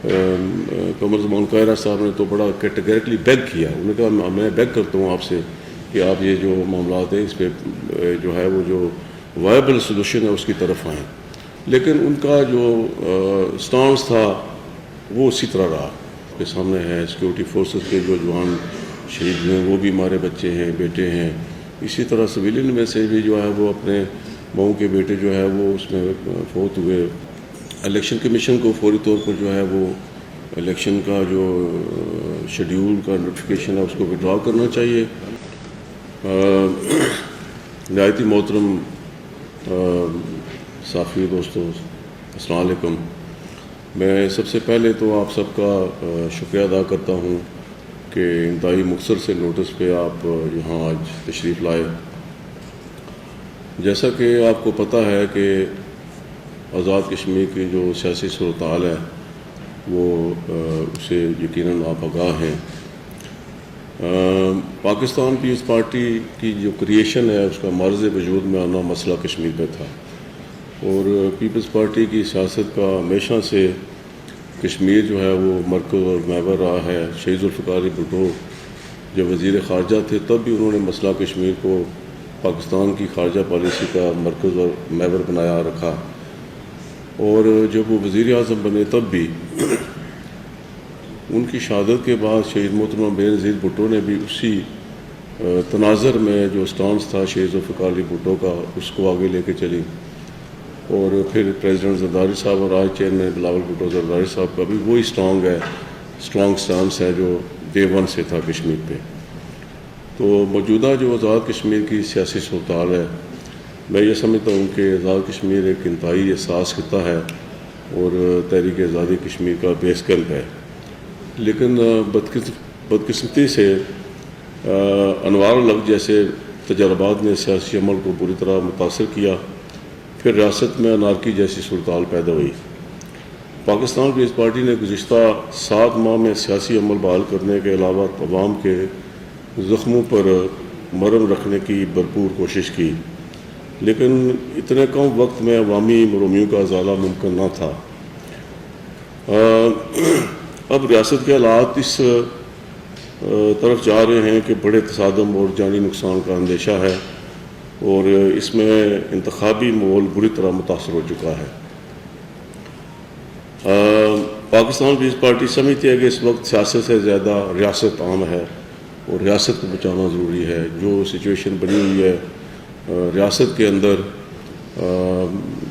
قمر زمان قاہرہ صاحب نے تو بڑا کیٹیگریکلی بیگ کیا. انہوں نے کہا میں بیگ کرتا ہوں آپ سے کہ آپ یہ جو معاملات ہیں اس پہ جو ہے وہ جو وائبل سولوشن ہے اس کی طرف آئیں. لیکن ان کا جو سٹانس تھا وہ اسی طرح رہا. کے سامنے ہے سیکورٹی فورسز کے جو جوان شہید ہوئے وہ بھی ہمارے بچے ہیں, بیٹے ہیں. اسی طرح سویلین میں سے بھی جو ہے وہ اپنے مئو کے بیٹے جو ہے وہ اس میں فوت ہوئے. الیکشن کمیشن کو فوری طور پر جو ہے وہ الیکشن کا جو شیڈیول کا نوٹیفیکیشن ہے اس کو وڈرا کرنا چاہیے. نہایتی محترم صحافی دوستو السلام علیکم. میں سب سے پہلے تو آپ سب کا شکریہ ادا کرتا ہوں کہ انتہائی مختصر سے نوٹس پہ آپ یہاں آج تشریف لائے. جیسا کہ آپ کو پتہ ہے کہ آزاد کشمیر کی جو سیاسی صورتحال ہے وہ اسے یقیناً آپ آگاہ ہیں. پاکستان پیپلز پارٹی کی جو کریشن ہے اس کا مرز وجود میں آنا مسئلہ کشمیر پہ تھا, اور پیپلز پارٹی کی سیاست کا ہمیشہ سے کشمیر جو ہے وہ مرکز اور محور رہا ہے. شہید ذوالفقار علی بھٹو جب وزیر خارجہ تھے تب بھی انہوں نے مسئلہ کشمیر کو پاکستان کی خارجہ پالیسی کا مرکز اور محور بنایا رکھا, اور جب وہ وزیر اعظم بنے تب بھی ان کی شہادت کے بعد شہید محترمہ بے نظیر بھٹو نے بھی اسی تناظر میں جو سٹانس تھا شہید ذوالفقار علی بھٹو کا اس کو آگے لے کے چلی. اور پھر پریزیڈنٹ زرداری صاحب اور آج چیئرمین بلاول بھٹو زرداری صاحب کا بھی وہی اسٹرانگ سٹانس ہے جو ڈے ون سے تھا کشمیر پہ. تو موجودہ جو آزاد کشمیر کی سیاسی صورتحال ہے میں یہ سمجھتا ہوں کہ آزاد کشمیر ایک انتہائی حساس خطہ ہے اور تحریک آزادی کشمیر کا بیس کیمپ ہے. لیکن بدقسمتی سے انوار الحق جیسے تجربات نے سیاسی عمل کو بری طرح متاثر کیا. پھر ریاست میں انارکی جیسی صورتحال پیدا ہوئی. پاکستان پیپلز پارٹی نے گزشتہ 7 ماہ میں سیاسی عمل بحال کرنے کے علاوہ عوام کے زخموں پر مرہم رکھنے کی بھرپور کوشش کی, لیکن اتنے کم وقت میں عوامی مرومیوں کا ازالہ ممکن نہ تھا. اب ریاست کے حالات اس طرف جا رہے ہیں کہ بڑے تصادم اور جانی نقصان کا اندیشہ ہے, اور اس میں انتخابی ماحول بری طرح متاثر ہو چکا ہے. پاکستان پیپلز پارٹی سمجھتی ہے کہ اس وقت سیاست سے زیادہ ریاست عام ہے اور ریاست کو بچانا ضروری ہے. جو سچویشن بنی ہوئی ہے ریاست کے اندر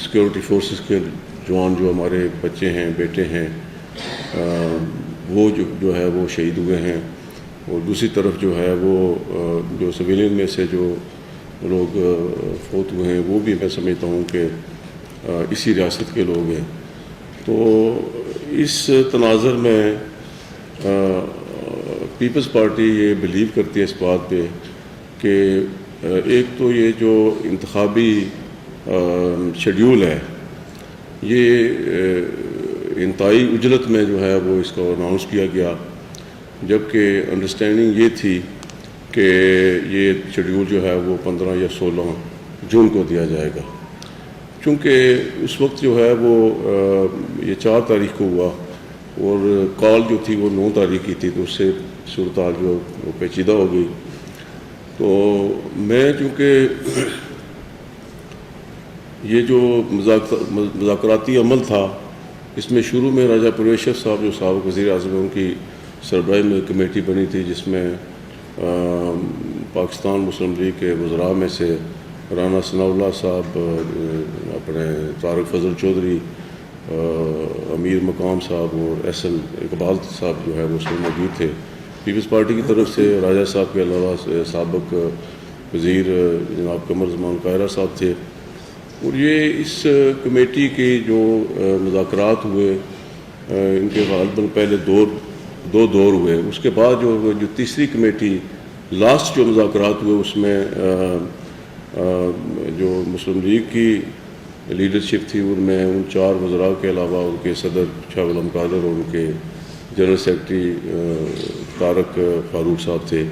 سیکورٹی فورسز کے جوان جو ہمارے بچے ہیں, بیٹے ہیں, وہ جو ہے وہ شہید ہوئے ہیں, اور دوسری طرف جو ہے وہ جو سویلین میں سے جو لوگ فوت ہوئے ہیں وہ بھی میں سمجھتا ہوں کہ اسی ریاست کے لوگ ہیں. تو اس تناظر میں پیپلز پارٹی یہ بلیو کرتی ہے اس بات پہ کہ ایک تو یہ جو انتخابی شیڈیول ہے یہ انتہائی عجلت میں جو ہے وہ اس کو اناؤنس کیا گیا, جبکہ انڈرسٹینڈنگ یہ تھی کہ یہ شیڈیول جو ہے وہ 15 یا 16 جون کو دیا جائے گا. چونکہ اس وقت جو ہے وہ یہ 4 تاریخ کو ہوا اور کال جو تھی وہ 9 تاریخ کی تھی, تو اس سے صورتحال جو وہ پیچیدہ ہو گئی. تو میں چونکہ یہ جو مذاکراتی عمل تھا اس میں شروع میں راجہ پرویشر صاحب جو سابق وزیر اعظم ہیں ان کی سربراہی میں کمیٹی بنی تھی جس میں پاکستان مسلم لیگ کے وزراء میں سے رانا ثناء اللہ صاحب, اپنے طارق فضل چودھری, امیر مقام صاحب اور ایس ایل اقبال صاحب جو ہے وہ اس میں موجود تھے. پیپلز پارٹی کی طرف سے راجہ صاحب کے علاوہ سابق وزیر جناب قمر زمان قاہرہ صاحب تھے. اور یہ اس کمیٹی کی جو مذاکرات ہوئے ان کے غالباً پہلے دو دور ہوئے. اس کے بعد جو تیسری کمیٹی لاسٹ جو مذاکرات ہوئے اس میں جو مسلم لیگ کی لیڈرشپ تھی ان میں ان 4 وزراء کے علاوہ ان کے صدر شاہ غلام قادر اور ان کے جنرل سیکرٹری طارق فاروق صاحب تھے.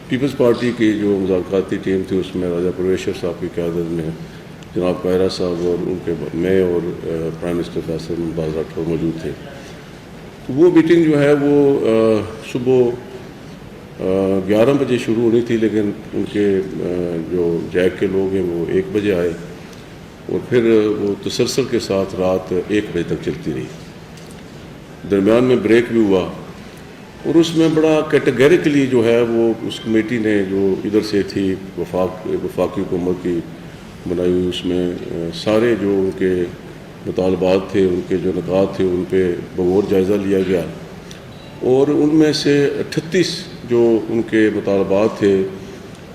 پیپلز پارٹی کی جو مذاکراتی ٹیم تھی اس میں راجہ پرویشر صاحب کی قیادت میں جناب قاہرہ صاحب اور ان کے میں اور پرائم منسٹر فیصل ممتاز راٹھور موجود تھے. وہ میٹنگ جو ہے وہ صبح 11 بجے شروع ہونی تھی، لیکن ان کے جو جیک کے لوگ ہیں وہ 1 بجے آئے، اور پھر وہ تسلسل کے ساتھ رات 1 بجے تک چلتی رہی۔ درمیان میں بریک بھی ہوا، اور اس میں بڑا کیٹیگریکلی جو ہے وہ اس کمیٹی نے جو ادھر سے تھی وفاقی حکومت کی بنائی ہوئی، اس میں سارے جو ان کے مطالبات تھے، ان کے جو نکات تھے، ان پہ بغور جائزہ لیا گیا، اور ان میں سے 38 جو ان کے مطالبات تھے،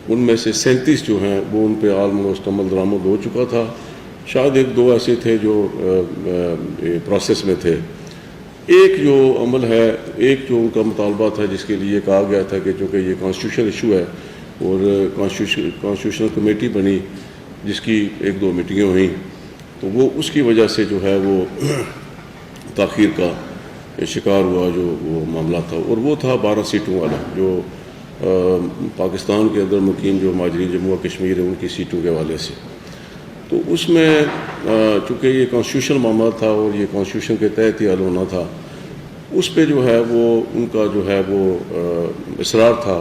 ان میں سے 37 جو ہیں وہ ان پہ آلموسٹ عمل درآمد ہو چکا تھا۔ شاید 1-2 ایسے تھے جو پروسیس میں تھے۔ ایک جو عمل ہے، ایک جو ان کا مطالبہ تھا جس کے لیے کہا گیا تھا کہ چونکہ یہ کانسٹیٹیوشنل ایشو ہے اور کانسٹیٹیوشنل کمیٹی بنی جس کی 1-2 میٹنگیں ہوئیں، تو وہ اس کی وجہ سے جو ہے وہ تاخیر کا شکار ہوا جو وہ معاملہ تھا، اور وہ تھا 12 سیٹوں والا، جو پاکستان کے اندر مقیم جو مہاجرین جموں و کشمیر ہیں ان کی سیٹوں کے حوالے سے۔ تو اس میں چونکہ یہ کانسٹیٹیوشنل معاملہ تھا اور یہ کانسٹیٹیوشن کے تحت ہی حل ہونا تھا، اس پہ جو ہے وہ ان کا جو ہے وہ اصرار تھا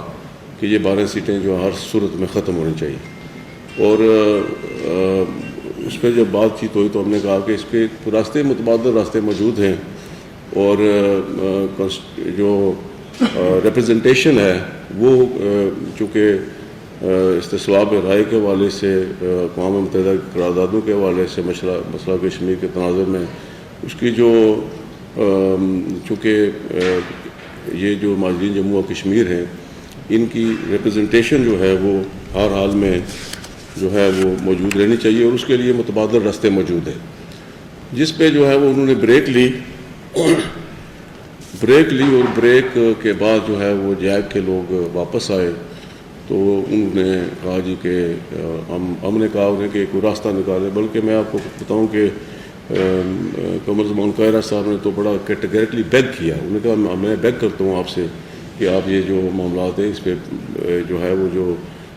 کہ یہ 12 سیٹیں جو ہر صورت میں ختم ہونی چاہیے۔ اور اس پہ جب بات چیت ہوئی تو ہم نے کہا کہ اس کے راستے متبادل راستے موجود ہیں، اور جو ریپرزنٹیشن ہے وہ چونکہ استصواب رائے کے حوالے سے، اقوام متحدہ کی قراردادوں کے حوالے سے، مسئلہ کشمیر کے تناظر میں اس کی جو چونکہ یہ جو مہاجرین جموں و کشمیر ہیں ان کی ریپرزنٹیشن جو ہے وہ ہر حال میں جو ہے وہ موجود رہنی چاہیے، اور اس کے لیے متبادل راستے موجود ہیں، جس پہ جو ہے وہ انہوں نے بریک لی، اور بریک کے بعد جو ہے وہ جیک کے لوگ واپس آئے، تو انہوں نے کہا جی کہ ہم نے کہا انہیں کہ کوئی راستہ نکالے، بلکہ میں آپ کو بتاؤں کہ قمر زمان قاہرہ صاحب نے تو بڑا کیٹیگریکلی بیگ کیا، انہوں نے کہا میں بیگ کرتا ہوں آپ سے کہ آپ یہ جو معاملات ہیں اس پہ جو ہے وہ جو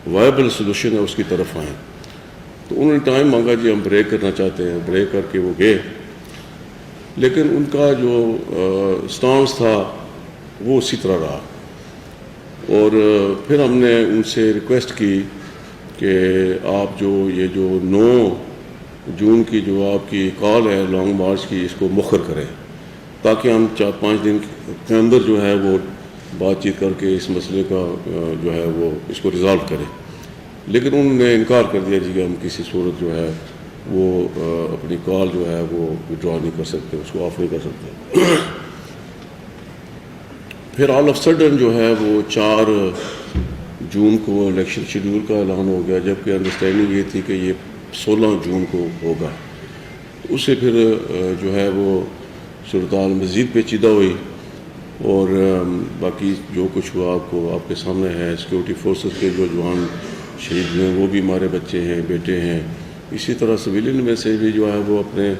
وائبل سلوشن ہے اس کی طرف آئیں۔ تو انہوں نے ٹائم مانگا، جی ہم بریک کرنا چاہتے ہیں، بریک کر کے وہ گئے، لیکن ان کا جو سٹانس تھا وہ اسی طرح رہا۔ اور پھر ہم نے ان سے ریکویسٹ کی کہ آپ جو یہ جو 9 جون کی جو آپ کی کال ہے لانگ مارچ کی، اس کو مؤخر کریں تاکہ ہم 4-5 دن کے اندر جو ہے وہ بات چیت کر کے اس مسئلے کا جو ہے وہ اس کو ریزالو کریں۔ لیکن انہوں نے انکار کر دیا جی کہ ہم کسی صورت جو ہے وہ اپنی کال جو ہے وہ وڈرا نہیں کر سکتے، اس کو آف نہیں کر سکتے۔ پھر آل آف سڈن جو ہے وہ 4 جون کو الیکشن شیڈول کا اعلان ہو گیا، جبکہ انڈرسٹینڈنگ یہ تھی کہ یہ 16 جون کو ہوگا۔ اس سے پھر جو ہے وہ صورتحال مزید پیچیدہ ہوئی، اور باقی جو کچھ ہوا آپ کے سامنے ہے۔ سیکورٹی فورسز کے جو جوان شہید ہوئے وہ بھی ہمارے بچے ہیں، بیٹے ہیں، اسی طرح سویلین میں سے بھی جو ہے وہ اپنے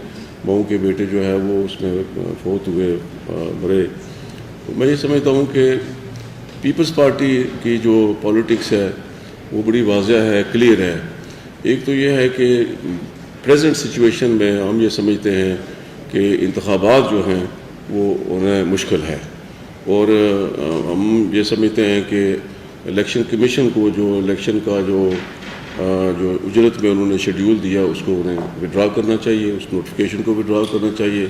مئو کے بیٹے جو ہے وہ اس میں فوت ہوئے، مرے۔ میں یہ سمجھتا ہوں کہ پیپلز پارٹی کی جو پولیٹکس ہے وہ بڑی واضح ہے، کلیئر ہے۔ ایک تو یہ ہے کہ پریزنٹ سچویشن میں ہم یہ سمجھتے ہیں کہ انتخابات جو ہیں وہ انہیں مشکل ہے، اور ہم یہ سمجھتے ہیں کہ الیکشن کمیشن کو جو الیکشن کا جو اجرت میں انہوں نے شیڈیول دیا اس کو انہیں وڈرا کرنا چاہیے، اس نوٹیفیکیشن کو وڈرا کرنا چاہیے،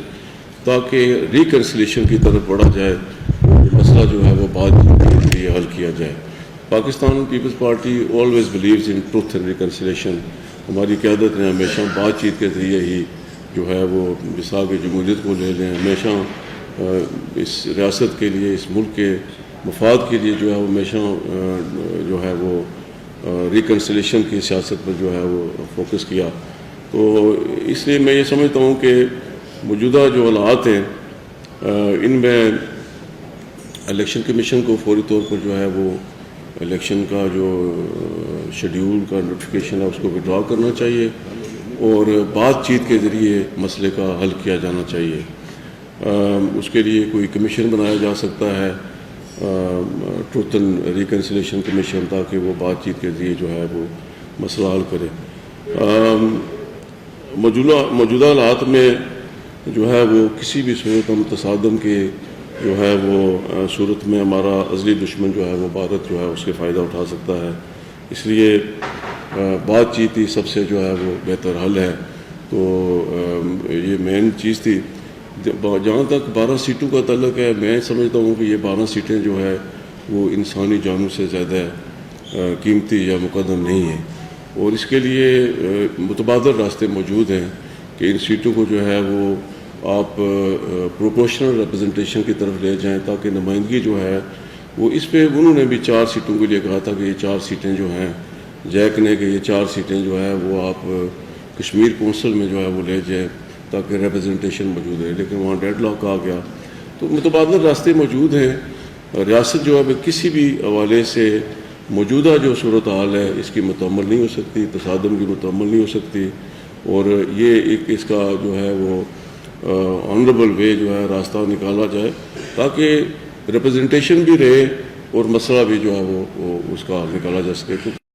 تاکہ ریکنسلیشن کی طرف بڑھا جائے، مسئلہ جو ہے وہ بات چیت کے لیے حل کیا جائے۔ Pakistan peoples party always believes in truth and reconciliation. ہماری قیادت نے ہمیشہ بات چیت کے ذریعے ہی جو ہے وہ مثال جمہوریت کو لے لیں، ہمیشہ اس ریاست کے لیے، اس ملک کے مفاد کے لیے جو ہے وہ ہمیشہ جو ہے وہ ریکنسلیشن کی سیاست پر جو ہے وہ فوکس کیا۔ تو اس لیے میں یہ سمجھتا ہوں کہ موجودہ جو حالات ہیں ان میں الیکشن کمیشن کو فوری طور پر جو ہے وہ الیکشن کا جو شیڈیول کا نوٹیفیکیشن ہے اس کو وڈرا کرنا چاہیے، اور بات چیت کے ذریعے مسئلے کا حل کیا جانا چاہیے۔ اس کے لیے کوئی کمیشن بنایا جا سکتا ہے، ٹروتھ اینڈ ریکنسلیشن کمیشن، تاکہ وہ بات چیت کے ذریعے جو ہے وہ مسئلہ حل کرے۔ موجودہ حالات میں جو ہے وہ کسی بھی صورت ہم تصادم کے جو ہے وہ صورت میں ہمارا ازلی دشمن جو ہے وہ بھارت جو ہے اس کے فائدہ اٹھا سکتا ہے. اس لیے بات چیت ہی سب سے جو ہے وہ بہتر حل ہے. تو یہ مین چیز تھی. جہاں تک 12 سیٹوں کا تعلق ہے، میں سمجھتا ہوں کہ یہ 12 سیٹیں جو ہے وہ انسانی جانوں سے زیادہ قیمتی یا مقدم نہیں ہیں، اور اس کے لیے متبادل راستے موجود ہیں کہ ان سیٹوں کو جو ہے وہ آپ پروپورشنل ریپرزنٹیشن کی طرف لے جائیں، تاکہ نمائندگی جو ہے وہ اس پہ انہوں نے بھی 4 سیٹوں کے لیے کہا تھا کہ یہ 4 سیٹیں جو ہیں، جیک نے کہ یہ 4 سیٹیں جو ہے وہ آپ کشمیر کونسل میں جو ہے وہ لے جائیں تاکہ ریپرزنٹیشن موجود ہے، لیکن وہاں ڈیڈ لاک آ گیا. تو متبادل راستے موجود ہیں. ریاست جو ہے کسی بھی حوالے سے موجودہ جو صورتحال ہے اس کی متعمل نہیں ہو سکتی، تصادم کی متعمل نہیں ہو سکتی، اور یہ ایک اس کا جو ہے وہ آنریبل وے جو ہے راستہ نکالا جائے تاکہ ریپرزنٹیشن بھی رہے اور مسئلہ بھی جو ہے وہ اس کا نکالا جا سکے.